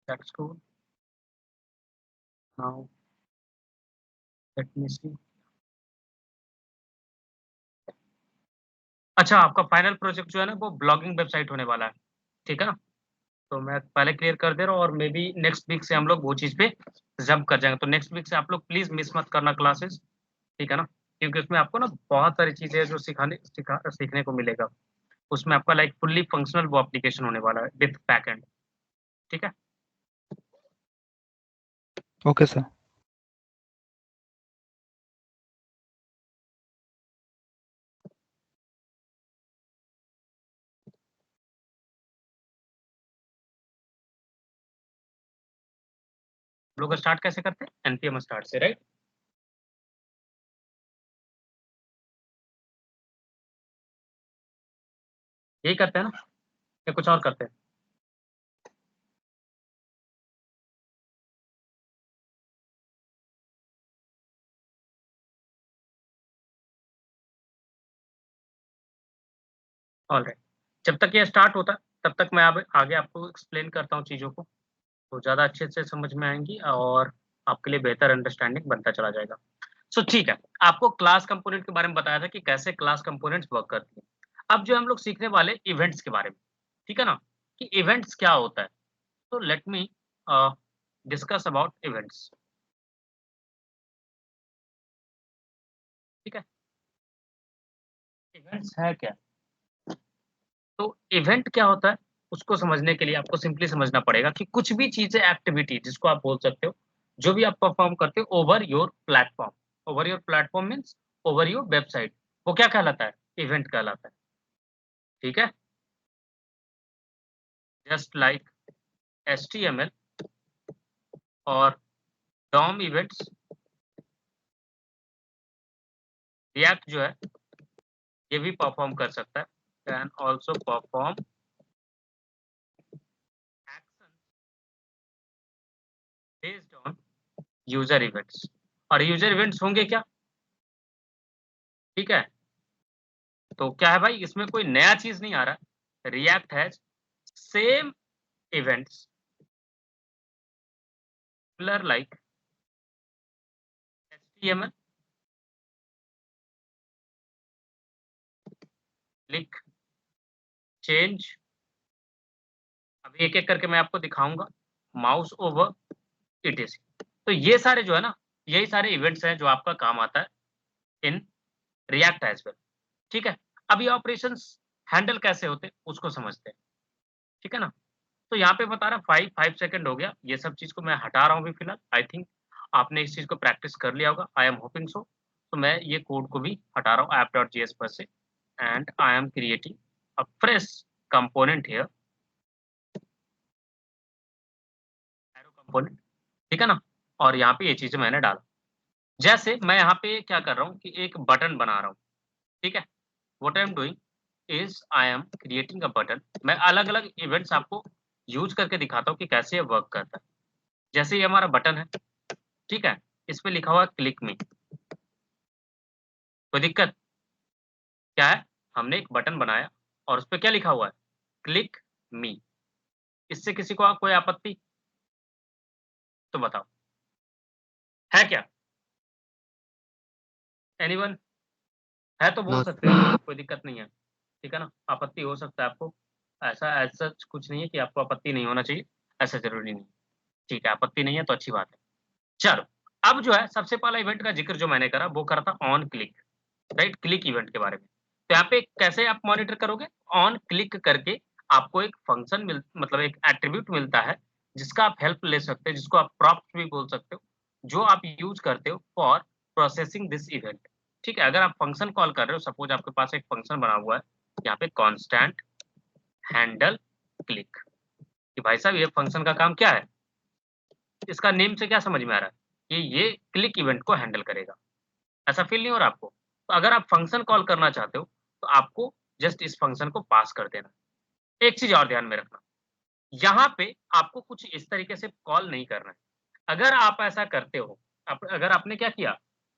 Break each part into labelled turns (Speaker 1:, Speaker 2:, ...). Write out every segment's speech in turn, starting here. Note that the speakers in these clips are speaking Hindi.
Speaker 1: That's cool. Now let me see. अच्छा, आपका फाइनल प्रोजेक्ट जो है ना वो ब्लॉगिंग वेबसाइट होने वाला है, ठीक है ना? तो मैं पहले क्लियर कर दे रहा हूँ और मे बी नेक्स्ट वीक से हम लोग वो चीज़ पे जंप कर जाएँगे। तो नेक्स्ट वीक से आप लोग प्लीज़ मिस मत करना क्लासेस, ठीक है ना? क्योंकि उसमें आपको ना बहुत सारी चीज़ें जो सीखने को मिलेगा। उसमें आपका लाइक फुल्ली फंक्शनल वो एप्लीकेशन होने वाला है विथ बैकएंड, ठीक है?
Speaker 2: Okay sir.
Speaker 1: हम लोग स्टार्ट कैसे करते हैं? एनपीएम स्टार्ट से, राइट? यही करते हैं ना? या कुछ और करते हैं? ऑलराइट। जब तक ये स्टार्ट होता है, तब तक मैं अब आगे आपको एक्सप्लेन करता हूँ चीज़ों को, तो ज़्यादा अच्छे से समझ में आएँगी और आपके लिए बेहतर अंडरस्टैंडिंग बनता चला जाएगा। सो ठीक है, आपको क्लास कंपोनेंट के बारे में बताया था कि कैसे क्लास कंपोनेंट्स वर्क करती हैं। अब जो हम लोग सीखने वाले इवेंट्स के बारे में, ठीक है ना? कि इवेंट्स क्या होता है? तो let me a, discuss about events, ठीक है? इवेंट्स है क्या? तो इवेंट क्या होता है? उसको समझने के लिए आपको सिंपली समझना पड़ेगा कि कुछ भी चीज़ें एक्टिविटी जिसको आप बोल सकते हो, जो भी आप परफ़ॉर्म करते हो over your platform. Over your platform means over your website. वो क्या कहलाता है? इवेंट कहलाता है, ठीक है? जस्ट लाइक एचटीएमएल और डॉम इवेंट्स, रिएक्ट जो है ये भी परफ़ॉर्म कर सकता है। Can also perform action based on user events और यूज़र इवेंट्स होंगे क्या? ठीक है? तो क्या है भाई इसमें कोई नया चीज़ नहीं आ रहा है। React has same events similar like HTML, click, change, अभी एक-एक करके मैं आपको दिखाऊँगा, माउस ओवर, ईटीसी। तो ये सारे जो है ना, यही सारे इवेंट्स हैं जो आपका काम आता है इन रिएक्ट एज़ वेल, ठीक है? अब ये ऑपरेशंस हैंडल कैसे होते हैं, उसको समझते हैं, ठीक है ना? तो यहाँ पे बता रहा 5 सेकंड हो गया, ये सब चीज़ को मैं हटा रहा हूँ अभी फ़िलहाल। आई थिंक आपने इस चीज़ को प्रैक्टिस कर लिया होगा, आई एम होपिंग सो। तो मैं ये कोड को भी हटा रहा हूँ app.js पर से and I am creating a fresh component here, arrow component, ठीक है ना? और यहाँ पे ये चीज़ें मैंने डाला। जैसे मैं यहाँ पे क्या कर रहा हूँ कि एक बटन बना रहा हूँ, ठीक है? What I am doing is I am creating a button. मैं अलग-अलग इवेंट्स आपको यूज़ करके दिखाता हूँ कि कैसे ये वर्क करता है। जैसे ये हमारा बटन है, ठीक है? इस पे लिखा हुआ है क्लिक मी, कोई दिक्कत? क्या है? हमने एक बटन बनाया और उसपे क्या लिखा हुआ है? क्लिक मी। इससे किसी को कोई आपत्ति? तो बताओ, है क्या? एनीवन? है तो बोल
Speaker 2: नो
Speaker 1: सकते हैं, कोई दिक्कत नहीं है, ठीक है ना? आपत्ति हो सकता है आपको, ऐसा एज़ सच कुछ नहीं है कि आपको आपत्ति नहीं होना चाहिए, ऐसा ज़रूरी नहीं है। ठीक है, आपत्ति नहीं है तो अच्छी बात है। चलो, अब जो है सबसे पहला इवेंट का ज़िक्र जो मैंने करा वो करा था on click, right? Click event के बारे में। तो यहाँ पे कैसे आप मॉनिटर करोगे? ऑन क्लिक करके आपको एक फंक्शन मतलब एक एट्रिब्यूट मिलता है, जिसका आप हेल्प ले सकते हो, जिसको आप प्रॉप्ट भी बोल सकते हो, जो आप यूज़ करते हो फॉर प्रोसेसिंग दिस इवेंट। ठीक है? अगर आप फंक्शन कॉल कर रहे हो, सपोज़ आपके पास एक फंक्शन बना हुआ है, यहाँ पे कांस्टेंट हैंडल क्लिक, कि भाई साहब ये फंक्शन का काम क्या है? इसका नेम से क्या समझ में आ रहा है? कि ये क्लिक इवेंट को हैंडल करेगा। ऐसा फ़ील नहीं हो रहा आपको? तो अगर आप फंक्शन कॉल करना चाहते हो, तो आपको जस्ट इस फंक्शन को पास कर देना है। एक चीज़ और ध्यान में रखना, यहाँ पे आपको कुछ इस तरीके से कॉल नहीं करना है। अगर आप ऐसा करते हो, अगर आपने क्या किया,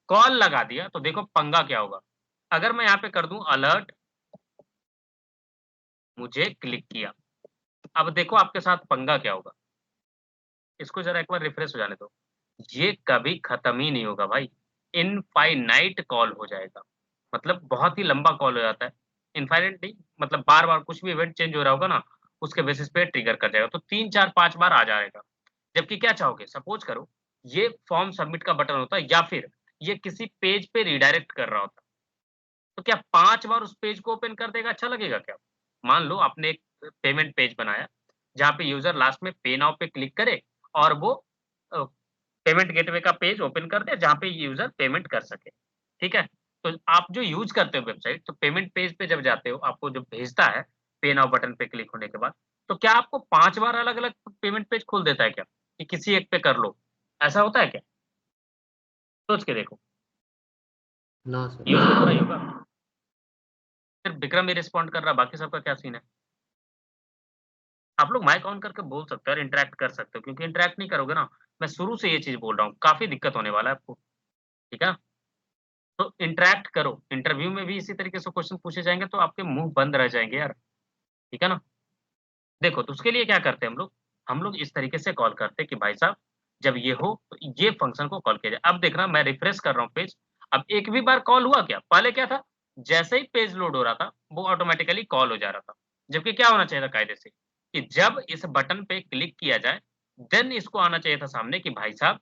Speaker 1: कॉल लगा दिया, तो देखो पंगा क्या होगा। अगर मैं यहाँ पे कर दूँ अलर्ट मुझे क्लिक किया, अब देखो आपके साथ पंगा क्या होगा। इसको ज़रा एक बार रिफ्रेश हो जाने दो। ये कभी खत्म ही नहीं होगा भाई, इनफ़ाइनाइट कॉल हो जाएगा। मतलब बहुत ही लंबा कॉल हो जाता है। इनफ़ाइनाइट नहीं, मतलब बार-बार कुछ भी इवेंट चेंज हो रहा होगा ना, उसके बेसिस पे ट्रिगर कर जाएगा। तो 3, 4, 5 बार आ जाएगा। जबकि क्या चाहोगे, सपोज़ करो ये फॉर्म सबमिट का बटन होता है या फिर ये किसी पेज पे रिडायरेक्ट कर रहा होता। तो क्या 5 बार उस पेज को ओपन कर देगा, अच्छा लगेगा क्या? मान लो आपने एक पेमेंट पेज बनाया, जहाँ पे यूज़र लास्ट में पे नाउ पे क्लिक करे और वो अ, पेमेंट गेटवे का पेज ओपन कर दे, जहाँ पे यूज़र पेमेंट कर सके, ठीक है? तो आप जो यूज़ करते हो वेबसाइट, तो पेमेंट पेज पे जब जाते हो, आपको जब भेजता है, पे नाउ बटन पे क्लिक होने के बाद, तो क्या आपको 5 बार अलग-अलग पेमेंट पेज खोल देता है क्या? कि किसी एक पे कर लो, ऐसा होता है क्या? सोच के देखो,
Speaker 2: ना सर।
Speaker 1: यूज़ तो पूरा ही होगा। सिर्फ विक्रम ही रिस्पॉन्ड कर रहा है, बाकी सबका क्या सीन है? आप लोग माइक ऑन करके बोल सकते हो और इंटरैक्ट कर सकते हो, क्योंकि इंटरैक्ट नहीं करोगे ना, मैं शुरू से ये चीज़ बोल रहा हूँ, काफ़ी दिक्कत होने वाला है आपको, ठीक है ना? तो इंटरैक्ट करो, इंटरव्यू में भी इसी तरीके से क्वेश्चन पूछे जाएँगे तो आपके मुँह बंद रह जाएँगे यार, ठीक है ना? देखो, तो उसके लिए क्या करते हैं हम लोग इस तरीके से कॉल करते हैं कि भाई साहब, जब ये हो तो ये फंक्शन को कॉल किया जाए। अब देखना मैं रिफ्रेश कर रहा हूँ पेज, अब एक भी बार कॉल हुआ क्या? पहले क्या था? जैसे ही पेज लोड हो रहा था, वो ऑटोमैटिकली कॉल हो जा रहा था। जबकि क्या होना चाहिए था कायदे से, कि जब इस बटन पे क्लिक किया जाए, देन इसको आना चाहिए था सामने कि भाई साहब,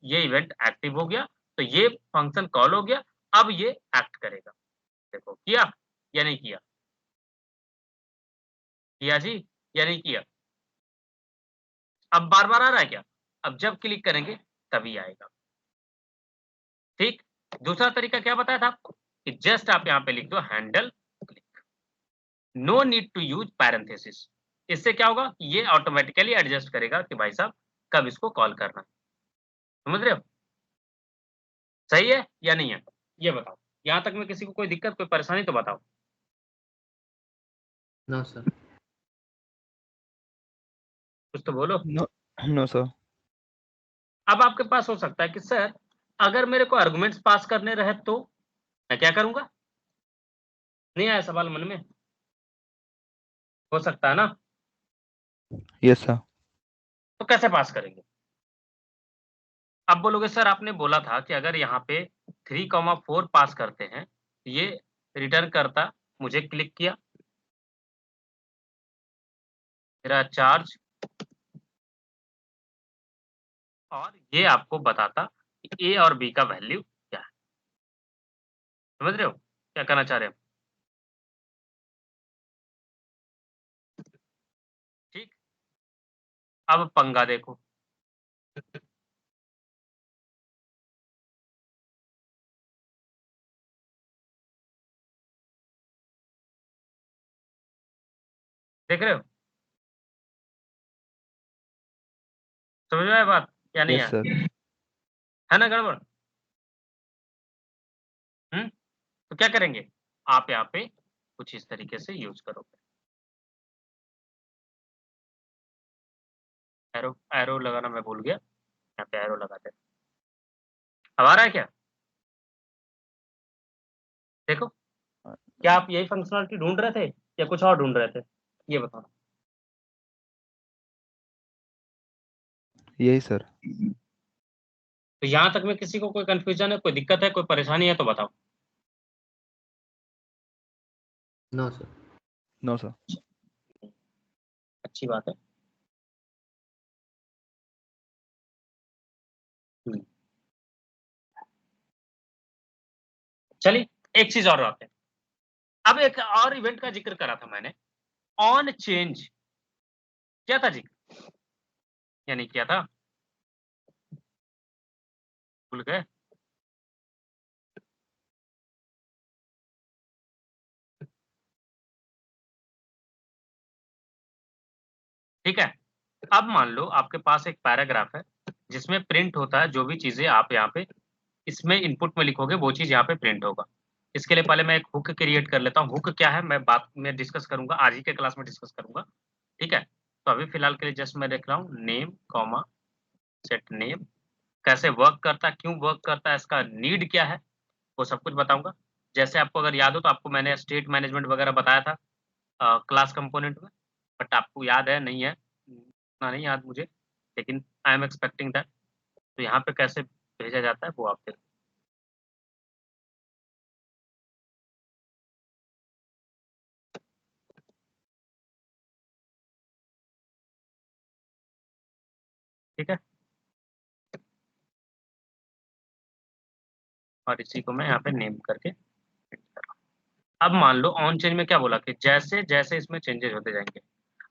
Speaker 1: ये इवेंट एक्टिव हो गया, तो ये फंक्शन कॉल हो गया, अब ये एक्ट करेगा। देखो, किया या नहीं किया? किया जी या नहीं किया? अब बार-बार आ रहा है क्या? अब जब क्लिक करेंगे तभी आएगा, ठीक? दूसरा तरीका क्या बताया था आपको? कि जस्ट आप यहाँ पे लिख दो handle click, no need to use parenthesis. इससे क्या होगा? ये ऑटोमैटिकली एडजस्ट करेगा कि भाई साहब कब इसको कॉल करना है। समझ रहे हो? सही है या नहीं है? ये बताओ। यहाँ तक में किसी को कोई दिक्कत, कोई परेशानी तो बताओ।
Speaker 2: ना सर।
Speaker 1: कुछ तो बोलो।
Speaker 3: No no sir.
Speaker 1: अब आपके पास हो सकता है कि सर, अगर मेरे को आर्गुमेंट्स पास करने रहे तो मैं क्या करूँगा? नहीं आया सवाल मन में? हो सकता है ना?
Speaker 3: Yes sir.
Speaker 1: तो कैसे पास करेंगे? आप बोलोगे सर आपने बोला था कि अगर यहाँ पे 3, 4 पास करते हैं, ये रिटर्न करता, मुझे क्लिक किया, मेरा चार्ज और ये आपको बताता कि ए और बी का वैल्यू क्या है। समझ रहे हो? क्या कहना चाह रहे हो? ठीक? अब पंगा देखो। देख रहे हो? समझ में आया बात या नहीं
Speaker 3: यस
Speaker 1: आया?
Speaker 3: सर।
Speaker 1: है ना गड़बड़? हुँ? तो क्या करेंगे? आप यहाँ पे कुछ इस तरीके से यूज़ करोगे। एरो एरो लगाना मैं भूल गया। यहाँ पे एरो लगाते हैं। अब आ रहा है क्या? देखो, क्या आप यही फंक्शनैलिटी ढूँढ रहे थे या कुछ और ढूँढ रहे थे? ये बताओ।
Speaker 3: यही सर।
Speaker 1: तो यहाँ तक में किसी को कोई कन्फ्यूज़न है, कोई दिक्कत है, कोई परेशानी है तो बताओ?
Speaker 2: ना सर।
Speaker 3: No sir.
Speaker 1: अच्छी बात है। हुँ। चलिए, एक चीज़ और आते हैं। अब एक और इवेंट का ज़िक्र करा था मैंने, ऑन चेंज किया था ज़िक्र या नहीं किया था? भूल गए? ठीक है? अब मान लो आपके पास एक पैराग्राफ है, जिसमें प्रिंट होता है जो भी चीज़ें आप यहाँ पे इसमें इनपुट में लिखोगे वो चीज़ यहाँ पे प्रिंट होगा। इसके लिए पहले मैं एक हुक क्रिएट कर लेता हूँ। हुक क्या है मैं बाद में डिस्कस करूँगा, आज ही के क्लास में डिस्कस करूँगा, ठीक है? तो अभी फ़िलहाल के लिए जस्ट मैं लिख रहा हूँ नेम कॉमा सेट नेम, कैसे वर्क करता है, क्यों वर्क करता है, इसका नीड क्या है, वो सब कुछ बताऊँगा। जैसे आपको अगर याद हो तो आपको मैंने स्टेट मैनेजमेंट वगैरह बताया था क्लास कंपोनेंट में, बट आपको याद है, नहीं है, उतना नहीं याद मुझे। लेकिन आई एम एक्सपेक्टिंग दैट। तो यहाँ पे कैसे भेजा जाता है वो आप देखो। ठीक है, और इसी को मैं यहाँ पे नेम करके print कर रहा हूँ। अब मान लो ऑन चेंज में क्या बोला कि जैसे जैसे इसमें चेंजेस होते जाएंगे।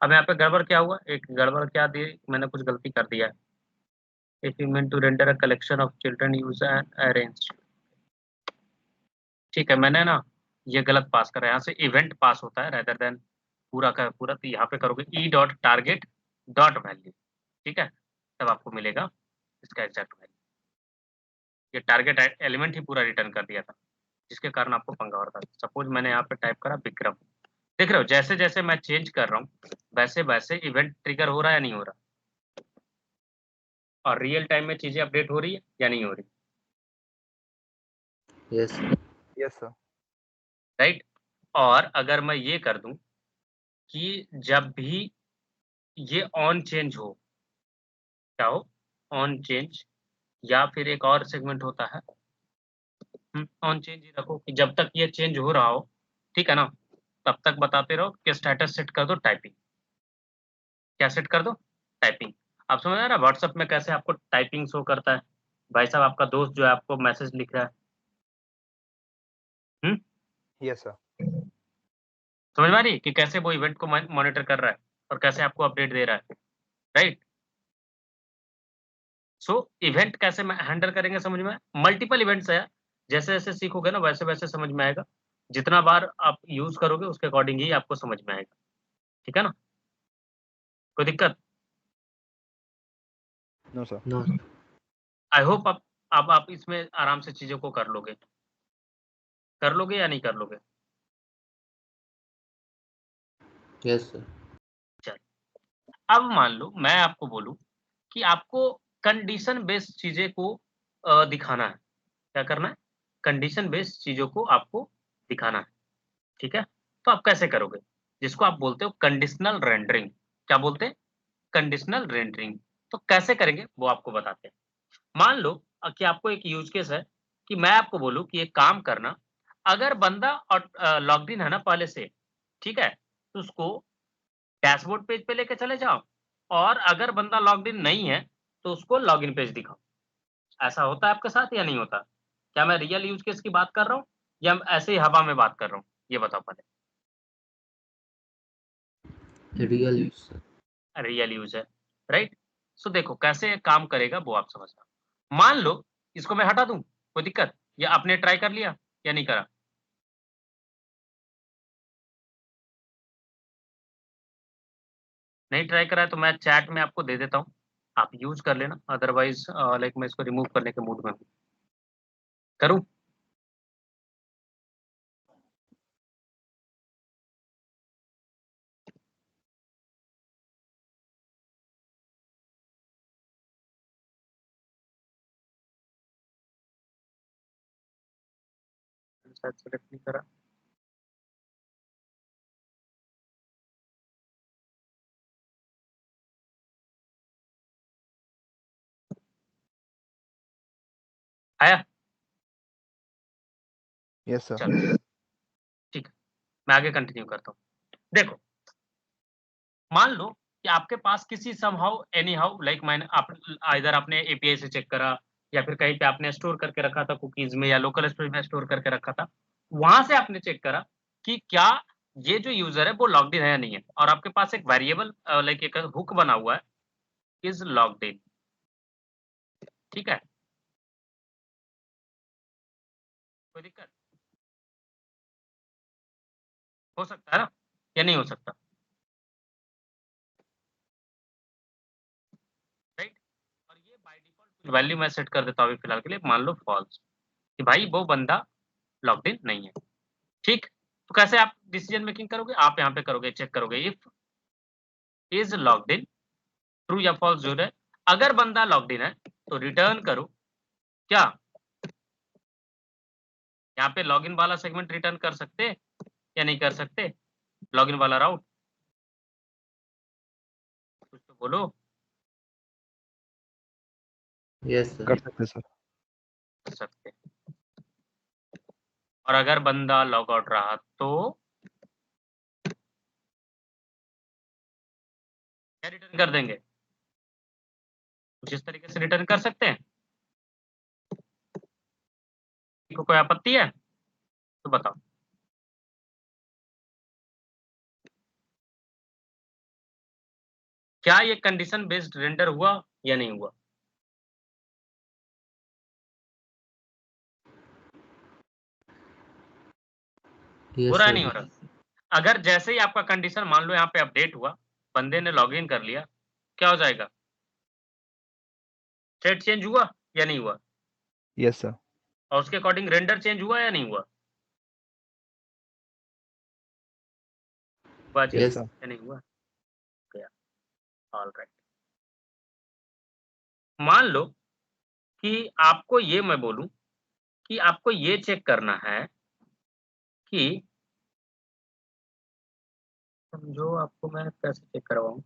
Speaker 1: अब यहाँ पे गड़बड़ क्या हुआ, एक गड़बड़ क्या दी, मैंने कुछ गलती कर दिया है। If you mean to render a collection of children use and arrange, ठीक है, मैंने ना ये गलत पास करा, यहाँ से इवेंट पास होता है रेदर देन पूरा का पूरा। तो यहाँ पे करोगे ई डॉट टारगेट डॉट वैल्यू, ठीक है, तब आपको मिलेगा इसका एग्जैक्ट वैल्यू। ये टारगेट एलिमेंट ही पूरा रिटर्न कर दिया था, जिसके कारण आपको पंगा हो रहा था। सपोज मैंने यहाँ पे टाइप करा विक्रम, देख रहे हो जैसे जैसे मैं चेंज कर रहा हूँ वैसे वैसे इवेंट ट्रिगर हो रहा है या नहीं हो रहा, और रियल टाइम में चीजें अपडेट हो रही है या नहीं हो रही,
Speaker 2: यस
Speaker 3: यस सर।
Speaker 1: राइट। और अगर मैं ये कर दूं कि जब भी ये ऑन चेंज हो, क्या हो, ऑन चेंज, या फिर एक और सेगमेंट होता है, ऑन चेंज ही रखो कि जब तक ये चेंज हो रहा हो, ठीक है ना, तब तक बताते रहो कि स्टेटस सेट कर दो टाइपिंग। क्या सेट कर दो, टाइपिंग। आप समझ रहे ना व्हाट्सएप में कैसे आपको टाइपिंग शो करता है, भाई साहब आपका दोस्त जो है आपको मैसेज लिख रहा है,
Speaker 3: यस सर।
Speaker 1: समझ में आ रही है कि कैसे वो इवेंट को मॉनिटर कर रहा है और कैसे आपको अपडेट दे रहा है, राइट। सो इवेंट कैसे हैंडल करेंगे समझ में, मल्टीपल इवेंट्स है, जैसे जैसे सीखोगे ना वैसे वैसे समझ में आएगा, जितना बार आप यूज करोगे उसके अकॉर्डिंग ही आपको समझ में आएगा, ठीक है ना, कोई दिक्कत।
Speaker 3: No sir.
Speaker 2: No
Speaker 1: I hope अब आप इसमें आराम से चीजों को कर लोगे या नहीं कर लोगे।
Speaker 2: यस सर
Speaker 1: चल, अब मान लो मैं आपको बोलूं कि आपको कंडीशन बेस्ड चीजें को दिखाना है, क्या करना है, कंडीशन बेस्ड चीजों को आपको दिखाना है, ठीक है। तो आप कैसे करोगे, जिसको आप बोलते हो कंडीशनल रेंडरिंग, क्या बोलते हैं, कंडीशनल रेंडरिंग। तो कैसे करेंगे वो आपको बताते हैं। मान लो कि आपको एक यूज केस है कि मैं आपको बोलूं कि एक काम करना, अगर बंदा और लॉग्ड इन है ना पहले से, ठीक है, तो उसको डैशबोर्ड पेज पे लेके चले जाओ, और अगर बंदा लॉग्ड इन नहीं है तो उसको लॉगिन पेज दिखाओ। ऐसा होता है आपके साथ या नहीं होता, क्या मैं रियल यूज केस की बात कर रहा हूँ या ऐसे ही हवा में बात कर रहा हूँ, ये बताओ पहले।
Speaker 2: Real use sir
Speaker 1: real use है, राइट। सो देखो कैसे काम करेगा वो आप समझना। मान लो इसको मैं हटा दूं, कोई दिक्कत, या आपने ट्राई कर लिया या नहीं करा, नहीं ट्राई करा है तो मैं चैट में आपको दे देता हूँ, आप यूज कर लेना, अदरवाइज लाइक मैं इसको रिमूव करने के मूड में हूँ, करूँ। शायद सेलेक्ट नहीं करा, आया,
Speaker 3: यस सर।
Speaker 1: चलो ठीक है, मैं आगे कंटिन्यू करता हूँ। देखो मान लो कि आपके पास किसी समहाउ एनी हाउ लाइक मैंने आप इधर आपने एपीआई से चेक करा, या फिर कहीं पे आपने स्टोर करके रखा था कुकीज में या लोकल स्टोरेज में स्टोर करके रखा था, वहां से आपने चेक करा कि क्या ये जो यूजर है वो लॉग्ड इन है या नहीं है, और आपके पास एक वेरिएबल लाइक एक हुक बना हुआ है, इज लॉग्ड इन, ठीक है, कोई दिक्कत, हो सकता है ना या नहीं हो सकता, राइट। और ये बाय डिफॉल्ट वैल्यू मैं सेट कर देता हूँ अभी फिलहाल के लिए, मान लो फॉल्स, कि भाई वो बंदा लॉग्ड इन नहीं है, ठीक। तो कैसे आप डिसीजन मेकिंग करोगे, आप यहाँ पे करोगे चेक करोगे if is logged in, true या फॉल्स जो है, अगर बंदा लॉग्ड इन है तो रिटर्न करो, क्या यहाँ पे लॉगिन वाला सेगमेंट रिटर्न कर सकते या नहीं कर सकते, लॉगिन वाला राउट, कुछ तो बोलो।
Speaker 2: Yes sir.
Speaker 3: कर सकते सर।
Speaker 1: कर सकते हैं। और अगर बंदा लॉग आउट रहा तो क्या रिटर्न कर देंगे? कुछ इस तरीके से रिटर्न कर सकते हैं। को कोई आपत्ति है तो बताओ। क्या ये कंडीशन बेस्ड रेंडर हुआ या नहीं हुआ? हो
Speaker 2: यस
Speaker 1: रहा है नहीं हो
Speaker 2: सर।
Speaker 1: रहा? अगर जैसे ही आपका कंडीशन मान लो यहाँ पे अपडेट हुआ, बंदे ने लॉगिन कर लिया, क्या हो जाएगा? स्टेट चेंज हुआ या नहीं हुआ?
Speaker 3: Yes sir.
Speaker 1: और उसके अकॉर्डिंग रेंडर चेंज हुआ या नहीं हुआ? हुआ चेंज
Speaker 3: यस
Speaker 2: यस।
Speaker 3: सर।
Speaker 1: या नहीं हुआ? गया। ऑलराइट। मान लो कि आपको ये मैं बोलूँ कि आपको ये चेक करना है कि समझो आपको मैं कैसे चेक करवाऊँ?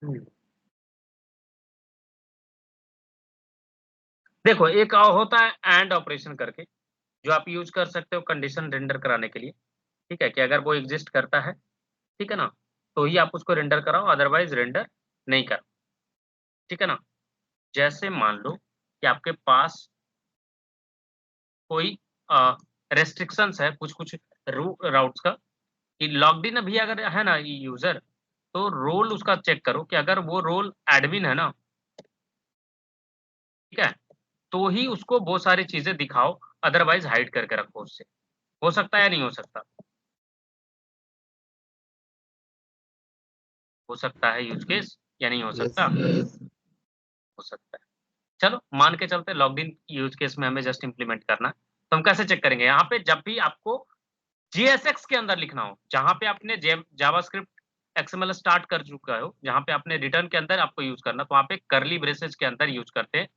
Speaker 1: हुँ। देखो एक होता है एंड ऑपरेशन करके, जो आप यूज़ कर सकते हो कंडीशन रेंडर कराने के लिए, ठीक है? कि अगर वो एक्सिस्ट करता है, ठीक है ना? तो ही आप उसको रेंडर कराओ अदरवाइज़ रेंडर नहीं कराओ, ठीक है ना? जैसे मान लो कि आपके पास कोई अ, रेस्ट्रिक्शंस है कुछ-कुछ राउट्स का कि लॉग्ड इन अभी अगर है ना यूज़र, तो रोल उसका चेक करो कि अगर वो रोल एडमिन है ना, ठीक है? तो ही उसको वो सारी चीज़ें दिखाओ, अदरवाइज़ हाइड करके रखो उससे। हो सकता है या नहीं हो सकता? हो सकता है यूज़ केस या नहीं हो
Speaker 2: यस
Speaker 1: सकता?
Speaker 2: सर।
Speaker 1: हो सकता है। चलो मान के चलते हैं लॉग्ड इन यूज़ केस में हमें जस्ट इम्प्लीमेंट करना है। तो हम कैसे चेक करेंगे? यहाँ पे जब भी आपको जीएसएक्स के अंदर लिखना हो, जहाँ पे आपने जावास्क्रिप्ट एक्सएमएल स्टार्ट कर चुका हो, जहाँ पे आपने रिटर्न के अंदर आपको यूज़ करना, तो वहाँ पे कर्ली ब्रेसेस के अंदर यूज़ करते हैं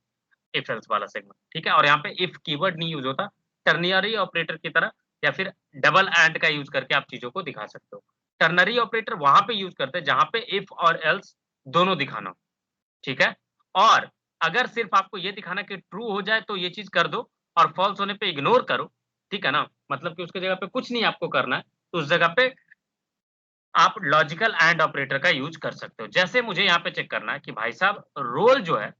Speaker 1: इफ एल्स वाला सेगमेंट, ठीक है? और यहाँ पे इफ कीवर्ड नहीं यूज़ होता, टर्नियरी ऑपरेटर की तरह या फिर डबल एंड का यूज़ करके आप चीज़ों को दिखा सकते हो। टर्नरी ऑपरेटर वहाँ पे यूज़ करते हैं जहाँ पे इफ और एल्स दोनों दिखाना हो, ठीक है? और अगर सिर्फ़ आपको ये दिखाना कि ट्रू हो जाए तो ये चीज़ कर दो और फ़ॉल्स होने पे इग्नोर करो, ठीक है ना? मतलब कि उसकी जगह पे कुछ नहीं आपको करना है, तो उस जगह पे आप लॉजिकल एंड ऑपरेटर का यूज़ कर सकते हो। जैसे मुझे यहाँ पे चेक करना है कि भाई साहब रोल जो है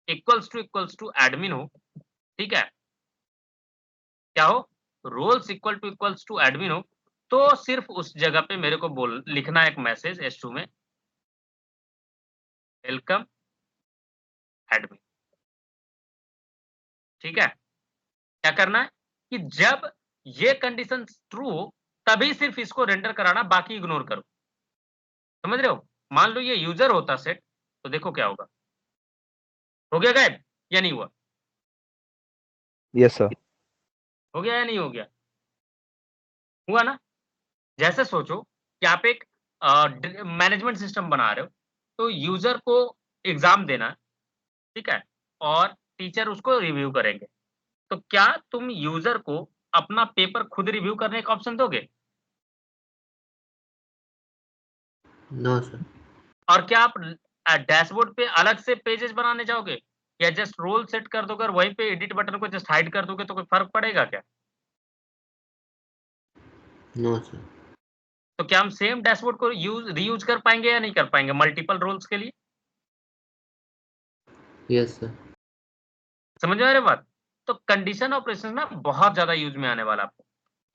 Speaker 1: इक्वल्स टू एडमिन हो, ठीक है? क्या हो? रोल्स इक्वल्स टू एडमिन हो, तो सिर्फ़ उस जगह पे मेरे को बोल लिखना है एक मैसेज s2 में वेलकम एडमिन, ठीक है? क्या करना है कि जब ये कंडीशन ट्रू हो, तभी सिर्फ़ इसको रेंडर कराना, बाकी इग्नोर करो। समझ रहे हो? मान लो ये यूज़र होता सेट, तो देखो क्या होगा? हो गया गायब या नहीं हुआ?
Speaker 3: Yes sir.
Speaker 1: हो गया या नहीं हो गया? हुआ ना? जैसे सोचो कि आप एक मैनेजमेंट सिस्टम बना रहे हो, तो यूज़र को एग्ज़ाम देना है, ठीक है? और टीचर उसको रिव्यू करेंगे। तो क्या तुम यूज़र को अपना पेपर खुद रिव्यू करने का ऑप्शन दोगे?
Speaker 2: No sir.
Speaker 1: और क्या आप डैशबोर्ड पे अलग से पेजेज़ बनाने जाओगे? या जस्ट रोल सेट कर दोगे और वहीं पे एडिट बटन को जस्ट हाइड कर दोगे तो कोई फ़र्क पड़ेगा क्या?
Speaker 2: No sir.
Speaker 1: तो क्या हम सेम डैशबोर्ड को रीयूज़ कर पाएँगे या नहीं कर पाएँगे मल्टीपल रोल्स के लिए?
Speaker 2: Yes sir.
Speaker 1: समझ में आ रही है बात? तो कंडीशन ऑपरेशन ना बहुत ज़्यादा यूज़ में आने वाला है आपको।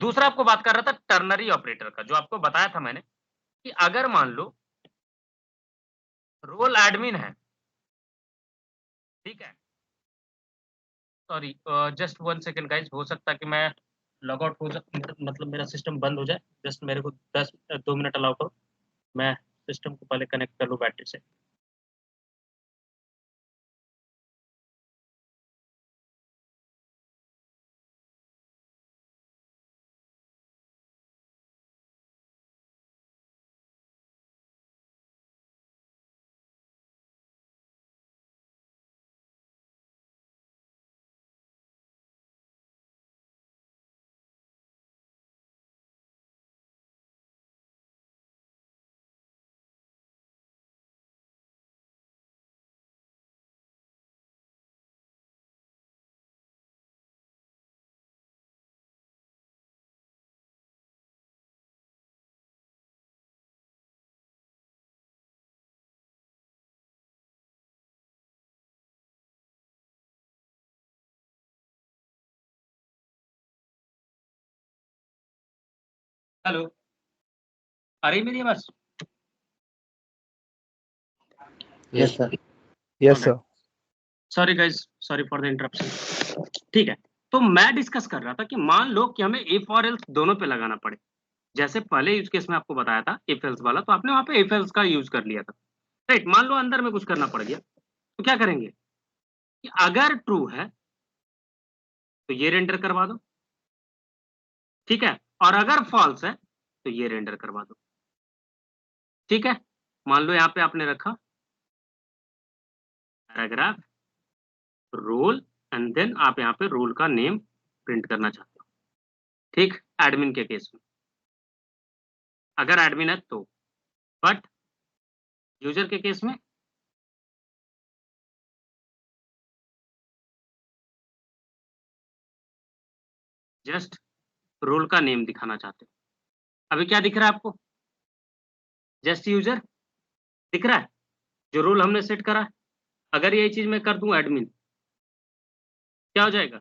Speaker 1: दूसरा आपको बात कर रहा था टर्नरी ऑपरेटर का, जो आपको बताया था मैंने कि अगर मान लो रोल एडमिन है, ठीक है? सॉरी जस्ट 1 सेकंड गाइज़ हो सकता है कि मैं लॉग आउट हो जा मतलब मेरा सिस्टम बंद हो जाए। जस्ट मेरे को 2 मिनट अलाउ करो। मैं सिस्टम को पहले कनेक्ट कर लूँ बैटरी से। हेलो, आ रही मेरी आवाज?
Speaker 2: Yes, sir.
Speaker 3: Yes,
Speaker 1: Alright.
Speaker 3: sir.
Speaker 1: Sorry guys, sorry for the interruption. ठीक है, तो मैं डिस्कस कर रहा था कि मान लो कि हमें इफ और एल्स दोनों पे लगाना पड़े। जैसे पहले यूज केस में आपको बताया था इफ एल्स वाला, तो आपने वहां पे इफ एल्स का यूज कर लिया था, राइट? मान लो अंदर में कुछ करना पड़ गया, तो क्या करेंगे कि अगर ट्रू है तो ये रेंडर करवा दो, ठीक है, और अगर फॉल्स है तो ये रेंडर करवा दो, ठीक है। मान लो यहाँ पे आपने रखा पैराग्राफ रोल एंड देन आप यहाँ पे रोल का नेम प्रिंट करना चाहते हो, ठीक, एडमिन के केस में, अगर एडमिन है तो। बट यूजर के केस में जस्ट रोल का नेम दिखाना चाहते हो। अभी क्या दिख रहा है आपको? जस्ट यूजर दिख रहा है, जो रोल हमने सेट करा है। अगर यही चीज मैं कर दूं एडमिन, क्या हो जाएगा?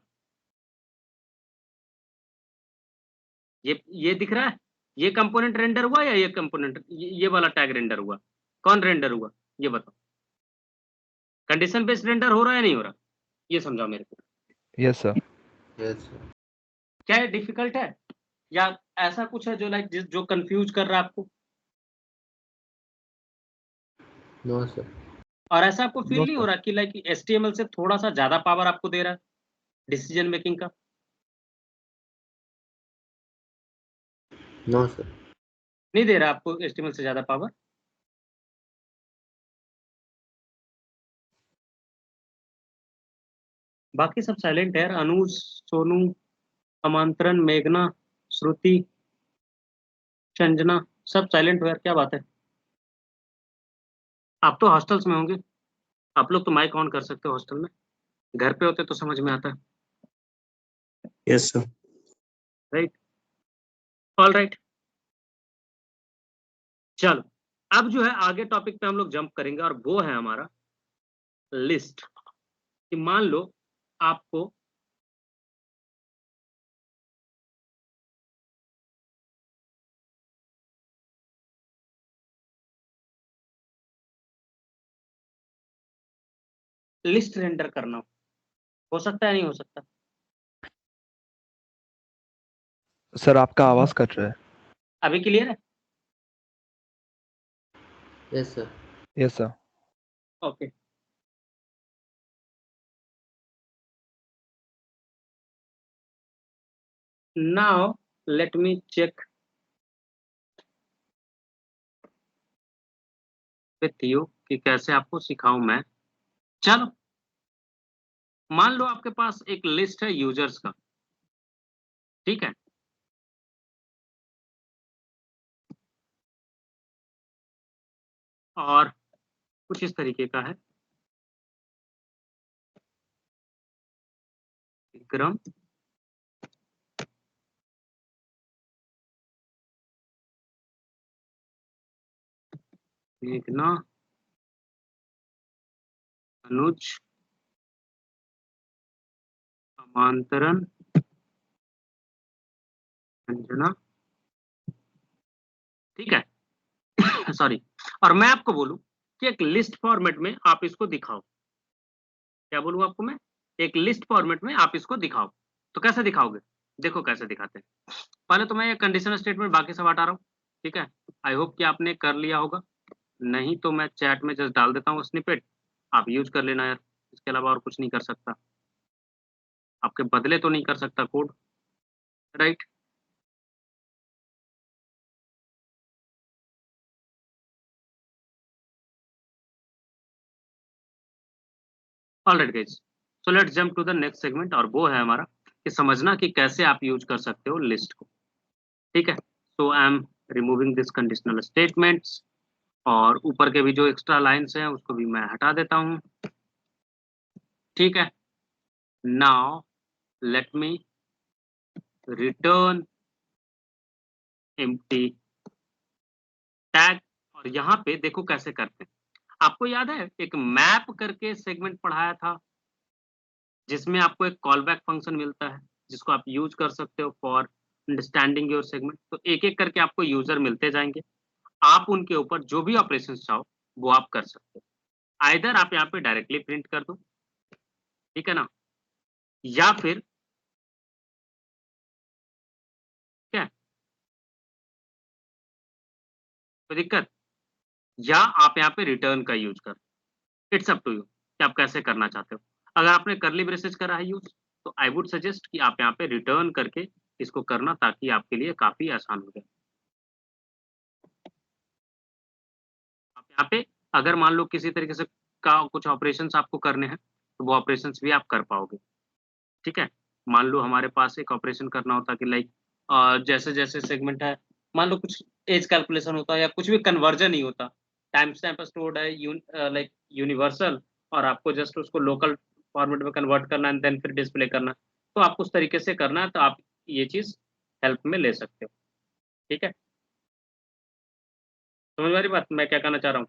Speaker 1: ये दिख रहा है, ये कंपोनेंट रेंडर हुआ या ये कंपोनेंट, ये वाला टैग रेंडर हुआ? कौन रेंडर हुआ ये बताओ? कंडीशन बेस्ड रेंडर हो रहा है या नहीं हो रहा? ये समझाओ मेरे को।
Speaker 3: Yes, sir.
Speaker 2: Yes, sir.
Speaker 1: क्या ये डिफिकल्ट है या ऐसा कुछ है जो लाइक जो कंफ्यूज कर रहा है आपको?
Speaker 2: No, sir.
Speaker 1: और ऐसा आपको फील
Speaker 3: No,
Speaker 1: नहीं हो
Speaker 3: sir.
Speaker 1: रहा कि लाइक एचटीएमएल से थोड़ा सा ज्यादा पावर आपको दे रहा है डिसीजन मेकिंग का?
Speaker 2: No, sir.
Speaker 1: नहीं दे रहा आपको एचटीएमएल से ज्यादा पावर? बाकी सब साइलेंट है, अनुज, सोनू, अमांतरन, मेघना, श्रुति, संजना, सब साइलेंट हो यार, क्या बात है? आप तो हॉस्टल्स में होंगे, आप लोग तो माइक ऑन कर सकते हो हॉस्टल में, घर पे होते तो समझ में आता है,
Speaker 2: Yes, sir.
Speaker 1: Right? All right, चलो अब जो है आगे टॉपिक पे हम लोग जंप करेंगे और वो है हमारा लिस्ट। कि मान लो आपको लिस्ट रेंडर करना हो सकता है नहीं हो सकता?
Speaker 3: सर आपका आवाज कट रहा है।
Speaker 1: अभी क्लियर है?
Speaker 2: Yes, sir.
Speaker 3: Yes, sir.
Speaker 1: Okay, now let me check with you कि कैसे आपको सिखाऊं मैं। चलो मान लो आपके पास एक लिस्ट है यूजर्स का, ठीक है, और कुछ इस तरीके का है, विक्रम, मेघना, अनुज, अमांतरन, अंजना, ठीक है। सॉरी, और मैं आपको बोलूं कि एक लिस्ट फॉर्मेट में आप इसको दिखाओ। क्या बोलूं आपको मैं? एक लिस्ट फॉर्मेट में आप इसको दिखाओ। तो कैसे दिखाओगे? देखो कैसे दिखाते हैं। पहले तो मैं ये कंडीशनल स्टेटमेंट बाकी सब हटा रहा हूँ, ठीक है। आई होप कि आपने कर लिया होगा, नहीं तो मैं चैट में जस्ट डाल देता हूँ स्निपेट, आप यूज कर लेना यार, इसके अलावा और कुछ नहीं कर सकता, आपके बदले तो नहीं कर सकता code, right? Alright guys, so let's jump to the next segment और वो है हमारा कि समझना कि कैसे आप यूज कर सकते हो लिस्ट को, ठीक है। So I am removing this conditional statements और ऊपर के भी जो एक्स्ट्रा लाइंस हैं उसको भी मैं हटा देता हूँ, ठीक है। नाउ लेट मी रिटर्न एम्प्टी टैग, और यहाँ पे देखो कैसे करते हैं। आपको याद है एक मैप करके सेगमेंट पढ़ाया था जिसमें आपको एक कॉल बैक फंक्शन मिलता है जिसको आप यूज कर सकते हो फॉर अंडरस्टैंडिंग योर सेगमेंट। तो एक एक करके आपको यूजर मिलते जाएंगे, आप उनके ऊपर जो भी ऑपरेशन चाहो वो आप कर सकते हो। आइदर आप यहाँ पे डायरेक्टली प्रिंट कर दो, ठीक है ना, या फिर क्या कोई दिक्कत, या आप यहाँ पे रिटर्न का यूज कर, इट्स अप टू यू कि आप कैसे करना चाहते हो। अगर आपने कर्ली ब्रेसेस करा है यूज, तो आई वुड सजेस्ट कि आप यहाँ पे रिटर्न करके इसको करना, ताकि आपके लिए काफी आसान हो जाए। आप यहाँ पे अगर मान लो किसी तरीके से का कुछ ऑपरेशंस आपको करने हैं, तो वो ऑपरेशंस भी आप कर पाओगे, ठीक है। मान लो हमारे पास एक ऑपरेशन करना होता कि लाइक जैसे जैसे सेगमेंट है, मान लो कुछ एज कैलकुलेशन होता है या कुछ भी कन्वर्जन ही होता, टाइम स्टैम्प स्टोर्ड है लाइक यूनिवर्सल, और आपको जस्ट उसको लोकल फॉर्मेट में कन्वर्ट करना है, देन फिर डिस्प्ले करना है। तो आपको उस तरीके से करना है, तो आप ये चीज हेल्प में ले सकते हो, ठीक है। समझ में आ रही बात मैं क्या कहना चाह रहा हूँ?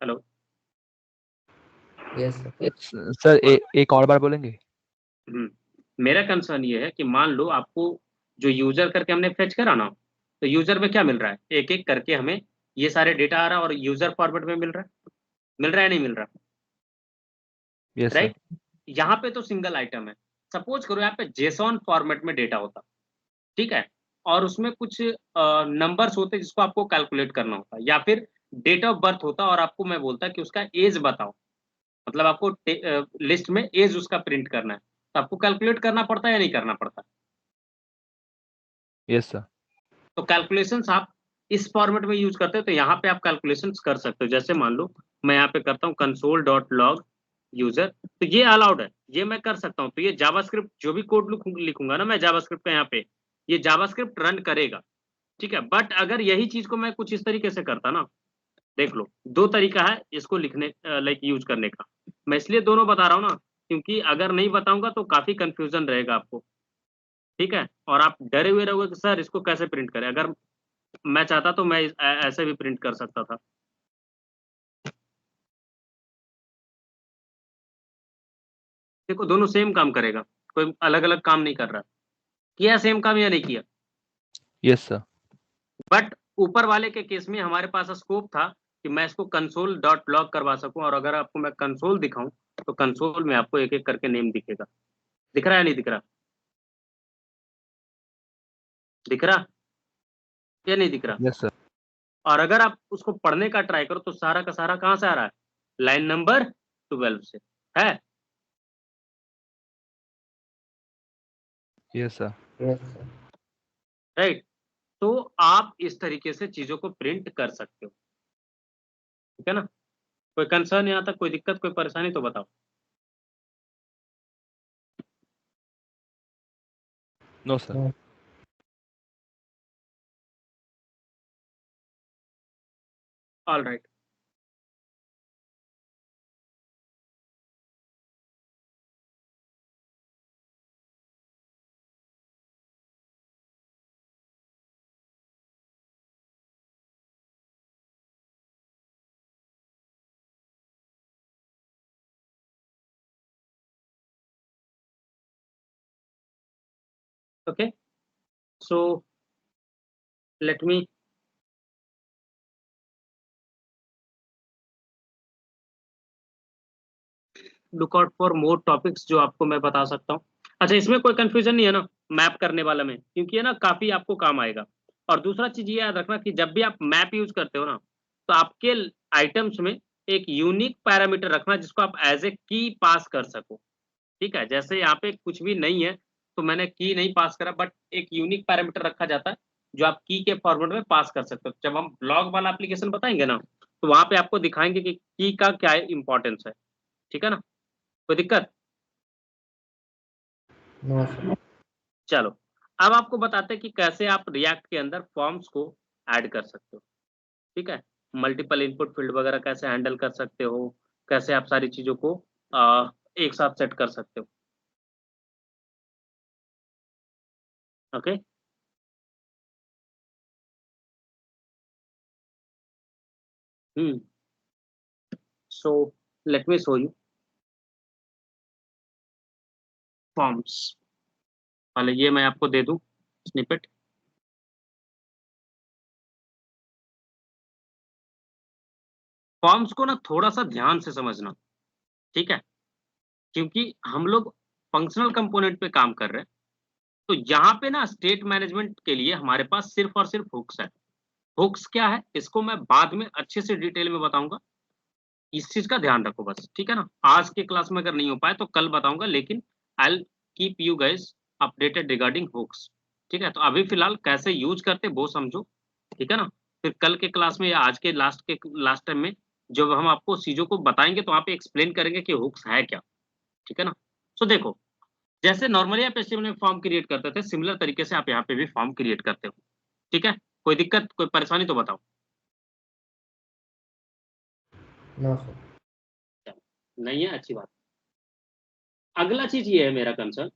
Speaker 1: हेलो।
Speaker 2: Yes, sir.
Speaker 3: सर एक और बार बोलेंगे?
Speaker 1: मेरा कंसर्न ये है कि मान लो आपको जो यूजर करके हमने फेच करा ना, तो यूजर में क्या मिल रहा है, एक एक करके हमें ये सारे डेटा आ रहा है और यूजर फॉर्मेट में मिल रहा है, मिल रहा है नहीं मिल रहा,
Speaker 3: यस सर।
Speaker 1: राइट। यहाँ पे तो सिंगल आइटम है। सपोज करो यहाँ पे जेसॉन फॉर्मेट में डेटा होता, ठीक है, और उसमें कुछ नंबर्स होते जिसको आपको कैलकुलेट करना होता, या फिर डेट ऑफ बर्थ होता और आपको मैं बोलता कि उसका एज बताओ, मतलब आपको लिस्ट में एज उसका प्रिंट करना है, तो आपको कैलकुलेट करना पड़ता है या नहीं करना पड़ता?
Speaker 3: Yes sir.
Speaker 1: तो कैलकुलेशंस आप इस फॉर्मेट में यूज करते हो, तो यहाँ पे आप कैलकुलेशंस कर सकते हो। जैसे मान लो मैं यहाँ पे करता हूँ कंसोल डॉट लॉग यूजर, तो ये अलाउड है, ये मैं कर सकता हूँ। तो ये जावास्क्रिप्ट जो भी कोड लिखूंगा ना मैं जावास्क्रिप्ट का, यहाँ पे ये जावास्क्रिप्ट रन करेगा, ठीक है। बट अगर यही चीज को मैं कुछ इस तरीके से करता ना, देख लो दो तरीका है इसको लिखने लाइक यूज करने का। मैं इसलिए दोनों बता रहा हूँ ना, क्योंकि अगर नहीं बताऊंगा तो काफी कंफ्यूजन रहेगा आपको, ठीक है, और आप डरे हुए रहोगे कि सर इसको कैसे प्रिंट करें। अगर मैं चाहता तो मैं ऐसे भी प्रिंट कर सकता था। देखो दोनों सेम काम करेगा, कोई अलग अलग काम नहीं कर रहा। किया सेम काम या नहीं किया?
Speaker 3: Yes sir.
Speaker 1: बट ऊपर वाले के केस में हमारे पास स्कोप था कि मैं इसको कंसोल डॉट लॉग करवा सकूं, और अगर आपको मैं कंसोल दिखाऊं तो कंसोल में आपको एक एक करके नेम दिखेगा। दिख रहा है नहीं दिख रहा? दिख रहा या नहीं दिख रहा?
Speaker 3: Yes sir.
Speaker 1: और अगर आप उसको पढ़ने का ट्राई करो तो सारा का सारा कहाँ से आ रहा है, लाइन नंबर 12 से है।
Speaker 3: Yes sir.
Speaker 2: Yes, sir.
Speaker 1: Right. तो आप इस तरीके से चीजों को प्रिंट कर सकते हो, ठीक है ना। कोई कंसर्न यहाँ तक, कोई दिक्कत, कोई परेशानी तो बताओ।
Speaker 3: No sir.
Speaker 2: No.
Speaker 1: All right. Okay, so let me look out for more topics जो आपको मैं बता सकता हूँ। अच्छा, इसमें कोई कंफ्यूजन नहीं है ना मैप करने वाला में, क्योंकि है ना काफी आपको काम आएगा। और दूसरा चीज ये याद रखना कि जब भी आप मैप यूज करते हो ना, तो आपके आइटम्स में एक यूनिक पैरामीटर रखना जिसको आप एज ए की पास कर सको, ठीक है। जैसे यहाँ पे कुछ भी नहीं है तो मैंने की नहीं पास करा, बट एक यूनिक पैरामीटर रखा जाता है जो आप की के फॉर्मेट में पास कर सकते हो। जब हम ब्लॉग वाला एप्लीकेशन बताएंगे ना, तो वहां पे आपको दिखाएंगे कि की का क्या इंपॉर्टेंस है, ठीक है ना। कोई दिक्कत?
Speaker 2: No, sir.
Speaker 1: चलो, अब आपको बताते हैं कि कैसे आप रिएक्ट के अंदर फॉर्म्स को ऐड कर सकते हो, ठीक है। मल्टीपल इनपुट फील्ड वगैरह कैसे हैंडल कर सकते हो, कैसे आप सारी चीजों को एक साथ सेट कर सकते हो, okay. Hmm, so let me show you forms. पहले ये मैं आपको दे दूं स्निपेट। फॉर्म्स को ना थोड़ा सा ध्यान से समझना, ठीक है, क्योंकि हम लोग फंक्शनल कंपोनेंट पे काम कर रहे हैं। तो यहाँ पे ना स्टेट मैनेजमेंट के लिए हमारे पास सिर्फ और सिर्फ हुक्स है। हुक्स क्या है इसको मैं बाद में अच्छे से डिटेल में बताऊंगा, इस चीज का ध्यान रखो बस, ठीक है ना। आज के क्लास में अगर नहीं हो पाए तो कल बताऊंगा, लेकिन I keep you guys updated regarding hooks, ठीक है। तो अभी फिलहाल कैसे यूज करते वो समझो, ठीक है ना। फिर कल के क्लास में या आज के लास्ट टाइम में जब हम आपको चीजों को बताएंगे तो वहाँ पे एक्सप्लेन करेंगे कि हुक्स है क्या, ठीक है ना। सो देखो, जैसे नॉर्मली आप एचटीएमएल में फॉर्म क्रिएट करते थे, सिमिलर तरीके से आप यहाँ पे भी फॉर्म क्रिएट करते हो, ठीक है। कोई दिक्कत कोई परेशानी तो बताओ।
Speaker 2: No sir.
Speaker 1: नहीं है, अच्छी बात। अगला चीज ये है मेरा कंसर्न,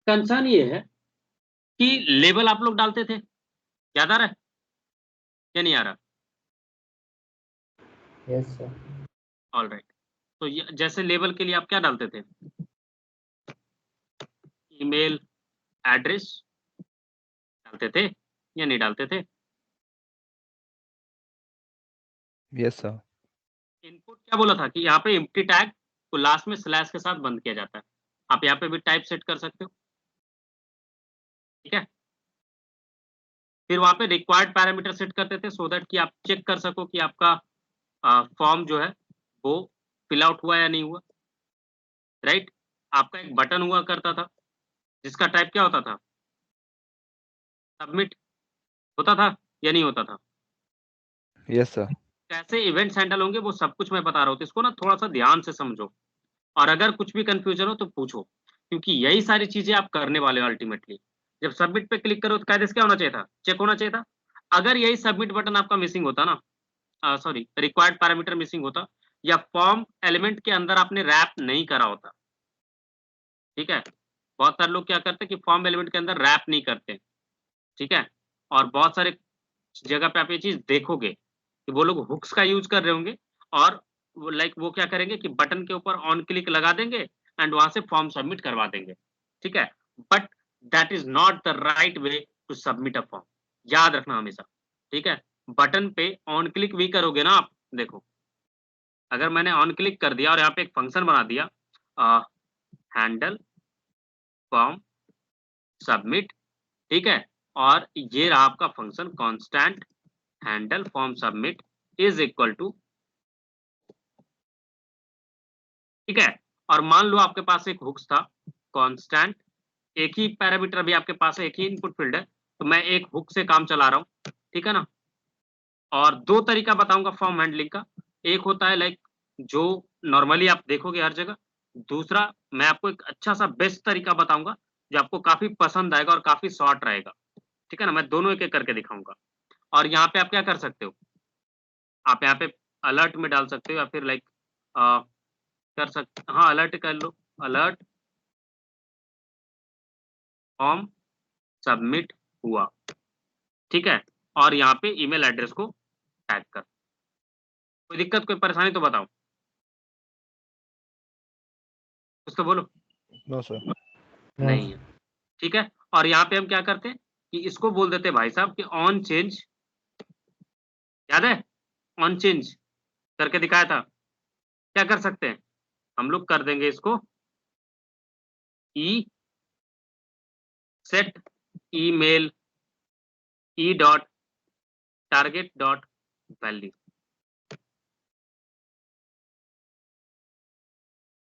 Speaker 1: कंसर्न ये है कि लेबल आप लोग डालते थे, याद आ रहा है या नहीं आ रहा?
Speaker 2: Yes sir.
Speaker 1: All right. तो जैसे लेबल के लिए आप क्या डालते थे? ईमेल एड्रेस डालते थे या नहीं डालते थे?
Speaker 3: Yes sir.
Speaker 1: इनपुट क्या बोला था कि यहाँ पे एम्प्टी टैग को लास्ट में स्लैश के साथ बंद किया जाता है। आप यहाँ पे भी टाइप सेट कर सकते हो, ठीक है। फिर वहां पे रिक्वायर्ड पैरामीटर सेट करते थे सो दैट कि आप चेक कर सको कि आपका फॉर्म जो है वो फिल आउट हुआ या नहीं हुआ, राइट। आपका एक बटन हुआ करता था जिसका टाइप क्या होता था? सबमिट होता था या नहीं होता था?
Speaker 3: Yes sir.
Speaker 1: कैसे इवेंट्स हैंडल होंगे वो सब कुछ मैं बता रहा हूँ, तो इसको ना थोड़ा सा ध्यान से समझो, और अगर कुछ भी कंफ्यूजन हो तो पूछो, क्योंकि यही सारी चीजें आप करने वाले हो अल्टीमेटली। जब सबमिट पे क्लिक करो तो कायदे से क्या होना चाहिए था? चेक होना चाहिए था। अगर यही सबमिट बटन आपका मिसिंग होता ना, सॉरी रिक्वायर्ड पैरामीटर मिसिंग होता, या फॉर्म एलिमेंट के अंदर आपने रैप नहीं करा होता, ठीक है। बहुत सारे लोग क्या करते हैं कि फॉर्म एलिमेंट के अंदर रैप नहीं करते, ठीक है। और बहुत सारे जगह पे आप ये चीज देखोगे कि वो लोग हुक्स का यूज कर रहे होंगे, और वो क्या करेंगे कि बटन के ऊपर ऑन क्लिक लगा देंगे एंड वहां से फॉर्म सबमिट करवा देंगे, ठीक है। But that is not the right way to submit a form, याद रखना हमेशा, ठीक है। बटन पे ऑन क्लिक भी करोगे ना आप, देखो अगर मैंने ऑन क्लिक कर दिया और यहाँ पे एक फंक्शन बना दिया हैंडल फॉर्म सबमिट, ठीक है, और ये रहा आपका function constant handle form submit is equal to, ठीक है। और मान लो आपके पास एक हुक्स था कांस्टेंट, एक ही पैरामीटर अभी आपके पास है, एक ही इनपुट फील्ड है, तो मैं एक हुक से काम चला रहा हूँ, ठीक है ना। और दो तरीका बताऊंगा फॉर्म हैंडलिंग का, एक होता है लाइक जो नॉर्मली आप देखोगे हर जगह, दूसरा मैं आपको एक अच्छा सा बेस्ट तरीका बताऊंगा जो आपको काफी पसंद आएगा और काफी शॉर्ट रहेगा, ठीक है ना। मैं दोनों एक एक करके दिखाऊंगा। और यहाँ पे आप क्या कर सकते हो, आप यहाँ पे अलर्ट में डाल सकते हो या फिर लाइक कर सकते, हाँ अलर्ट कर लो, अलर्ट फॉर्म सबमिट हुआ, ठीक है। और यहाँ पे ईमेल एड्रेस को टैग कर। कोई दिक्कत कोई परेशानी तो बताओ, कुछ तो बोलो।
Speaker 3: No sir.
Speaker 1: नहीं है, ठीक है। और यहाँ पे हम क्या करते हैं कि इसको बोल देते हैं भाई साहब कि ऑन चेंज, याद है ऑन चेंज करके दिखाया था, क्या कर सकते हैं हम लोग, कर देंगे इसको e set email e dot target dot value.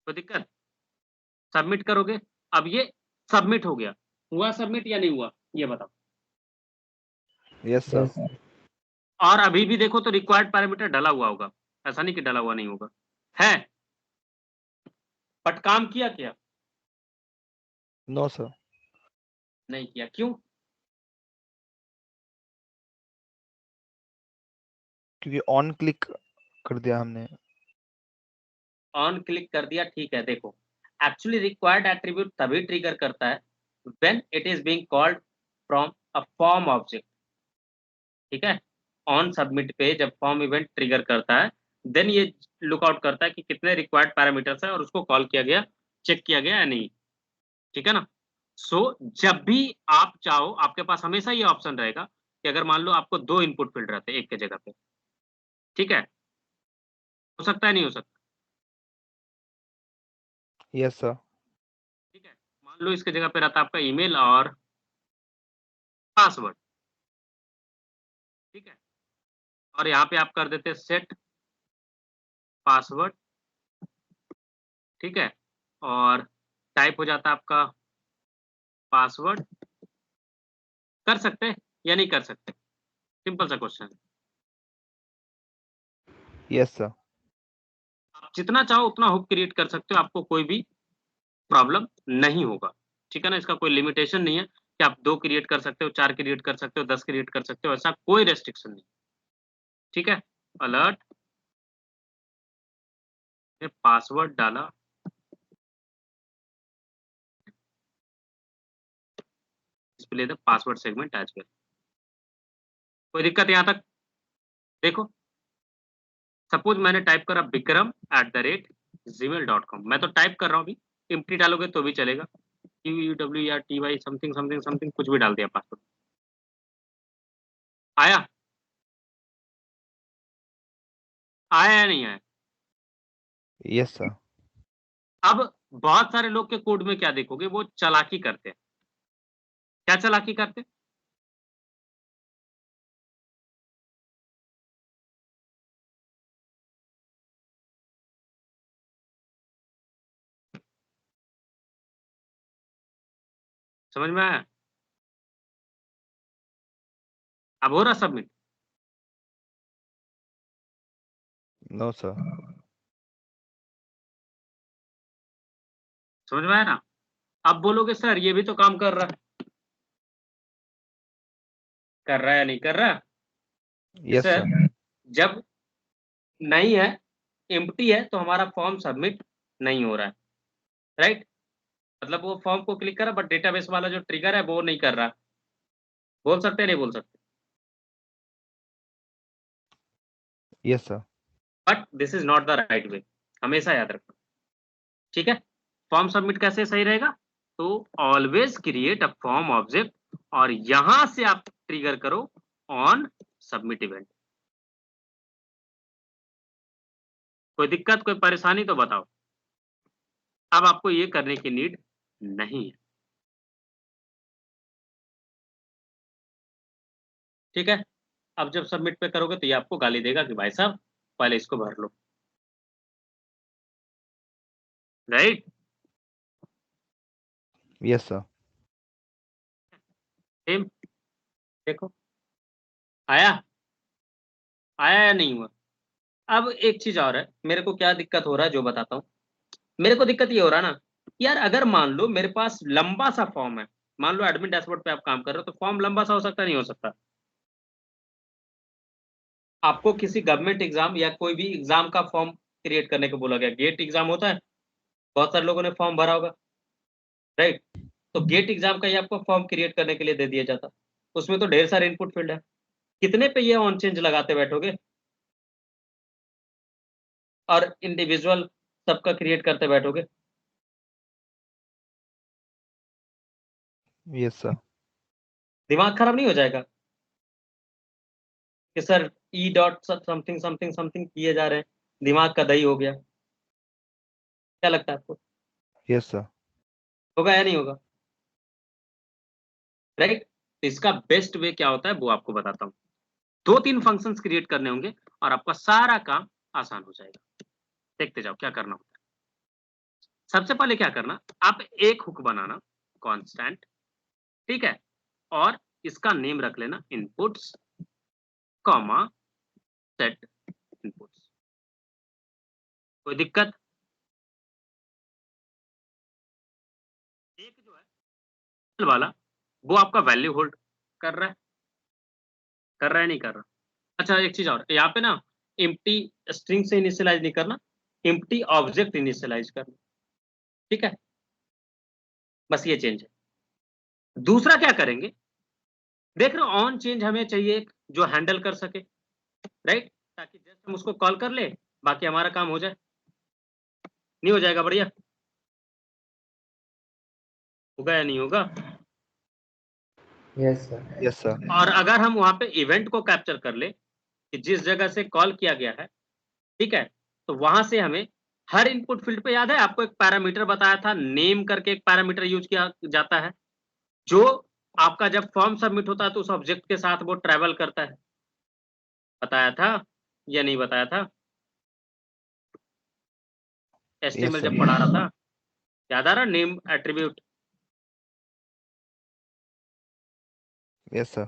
Speaker 1: कोई दिक्कत? सबमिट करोगे, अब ये सबमिट हो गया, हुआ सबमिट या नहीं हुआ ये बताओ।
Speaker 3: Yes sir.
Speaker 1: और अभी भी देखो तो रिक्वायर्ड पैरामीटर डला हुआ होगा, ऐसा नहीं कि डला हुआ नहीं होगा, है। बट काम किया क्या?
Speaker 3: No sir.
Speaker 1: नहीं किया, क्यों?
Speaker 3: क्योंकि ऑन क्लिक कर दिया हमने।
Speaker 1: ऑन क्लिक कर दिया, ठीक है। देखो एक्चुअली रिक्वायर्ड एट्रीब्यूट तभी ट्रिगर करता है when it is being called from a form object, ठीक है। ऑन सबमिट पे जब फॉर्म इवेंट ट्रिगर करता है देन ये लुक आउट करता है कि कितने रिक्वायर्ड पैरामीटर्स है और उसको कॉल किया गया, चेक किया गया या नहीं, ठीक है ना। सो जब भी आप चाहो, आपके पास हमेशा ये ऑप्शन रहेगा कि अगर मान लो आपको 2 इनपुट फील्ड रहते हैं एक के जगह पे, ठीक है? हो सकता है, नहीं हो सकता?
Speaker 3: Yes sir.
Speaker 1: ठीक है। मान लो इसके जगह पे रहता है आपका ईमेल और पासवर्ड, ठीक है? और यहाँ पे आप कर देते सेट पासवर्ड, ठीक है? और टाइप हो जाता है आपका पासवर्ड। कर सकते हैं या नहीं कर सकते? सिंपल सा क्वेश्चन है।
Speaker 3: Yes sir.
Speaker 1: आप जितना चाहो उतना हुक क्रिएट कर सकते हो, आपको कोई भी प्रॉब्लम नहीं होगा, ठीक है ना। इसका कोई लिमिटेशन नहीं है कि आप 2 क्रिएट कर सकते हो, 4 क्रिएट कर सकते हो, 10 क्रिएट कर सकते हो, ऐसा कोई रेस्ट्रिक्शन नहीं, ठीक है। अलर्ट में पासवर्ड डाला, display the password segment as well. कोई दिक्कत यहाँ तक? देखो, सपोज मैंने टाइप करा vikram@gmail.com, मैं तो टाइप कर रहा हूँ अभी, एम्प्टी डालोगे तो भी चलेगा, QUW या TY समथिंग समथिंग समथिंग कुछ भी डाल दिया पासवर्ड। आया? आया या नहीं आया?
Speaker 3: Yes sir.
Speaker 1: अब बहुत सारे लोग के कोड में क्या देखोगे, वो चालाकी करते हैं। क्या चालाकी करते हैं? समझ में आया? अब हो रहा सबमिट?
Speaker 3: No sir.
Speaker 1: समझ में आया ना? अब बोलोगे सर ये भी तो काम कर रहा है, कर रहा है या नहीं कर रहा?
Speaker 3: Yes
Speaker 1: sir
Speaker 3: sir.
Speaker 1: जब नहीं है, एम्प्टी है, तो हमारा फॉर्म सबमिट नहीं हो रहा है, राइट? मतलब वो फॉर्म को क्लिक करा बट डेटाबेस वाला जो ट्रिगर है वो नहीं कर रहा। बोल सकते हैं, नहीं बोल सकते?
Speaker 3: Yes sir.
Speaker 1: But this is not the right वे, हमेशा याद रखना, ठीक है। फॉर्म सबमिट कैसे सही रहेगा? तो always create a form object और यहां से आप ट्रिगर करो ऑन सबमिट इवेंट। कोई दिक्कत, कोई परेशानी तो बताओ। अब आपको ये करने की नीड नहीं है, ठीक है। अब जब सबमिट पे करोगे तो ये आपको गाली देगा कि भाई साहब पहले इसको भर लो, राइट?
Speaker 3: Yes sir.
Speaker 1: सेम। देखो, आया? आया या नहीं हुआ? अब एक चीज और है, मेरे को क्या दिक्कत हो रहा है जो बताता हूँ। मेरे को दिक्कत ये हो रहा है ना, यार अगर मान लो मेरे पास लंबा सा फॉर्म है, मान लो एडमिन डैशबोर्ड पे आप काम कर रहे हो, तो फॉर्म लंबा सा हो सकता नहीं हो सकता? आपको किसी गवर्नमेंट एग्जाम या कोई भी एग्जाम का फॉर्म क्रिएट करने को बोला गया, गेट एग्जाम होता है, बहुत सारे लोगों ने फॉर्म भरा होगा, राइट? तो गेट एग्जाम का ही आपको फॉर्म क्रिएट करने के लिए दे दिया जाता, उसमें तो ढेर सारे इनपुट फील्ड है, कितने पे ये ऑन चेंज लगाते बैठोगे और इंडिविजुअल सबका क्रिएट करते बैठोगे?
Speaker 3: Yes sir.
Speaker 1: दिमाग खराब नहीं हो जाएगा कि sir E dot something something something किए जा रहे हैं, दिमाग का दही हो गया? क्या लगता है आपको,
Speaker 3: यस सर।
Speaker 1: होगा या नहीं होगा? राइट? तो इसका बेस्ट वे क्या होता है वो आपको बताता हूँ। 2-3 फंक्शंस क्रिएट करने होंगे और आपका सारा काम आसान हो जाएगा। देखते जाओ क्या करना होता है। सबसे पहले क्या करना, आप एक हुक बनाना कांस्टेंट, ठीक है, और इसका नेम रख लेना इनपुट्स कॉमा सेट इनपुट्स। कोई दिक्कत? एक जो है वाला वो आपका वैल्यू होल्ड कर रहा है, कर रहा है नहीं कर रहा? अच्छा एक चीज और, यहाँ पे ना एम्प्टी स्ट्रिंग से इनिशियलाइज नहीं करना, एम्प्टी ऑब्जेक्ट इनिशियलाइज करना, ठीक है। बस ये चेंज है। दूसरा क्या करेंगे, देख रहे हो ऑन चेंज हमें चाहिए एक जो हैंडल कर सके, राइट? ताकि जस्ट हम उसको कॉल कर ले, बाकी हमारा काम हो जाए। नहीं हो जाएगा? बढ़िया। होगा या नहीं होगा?
Speaker 2: Yes sir.
Speaker 3: Yes sir.
Speaker 1: और अगर हम वहाँ पे इवेंट को कैप्चर कर ले कि जिस जगह से कॉल किया गया है, ठीक है? तो वहाँ से हमें हर इनपुट फ़ील्ड पे याद है आपको एक पैरामीटर बताया था, नेम करके एक पैरामीटर यूज़ किया जाता है, जो आपका जब फॉर्म सबमिट होता है तो उस ऑब्जेक्ट के साथ वो ट्रैवल करता है। बताया था या नहीं बताया था?
Speaker 3: Yes
Speaker 1: HTML
Speaker 3: sir.
Speaker 1: जब पढ़ा रहा था, याद आ रहा नेम एट्रिब्यूट?
Speaker 3: Yes sir.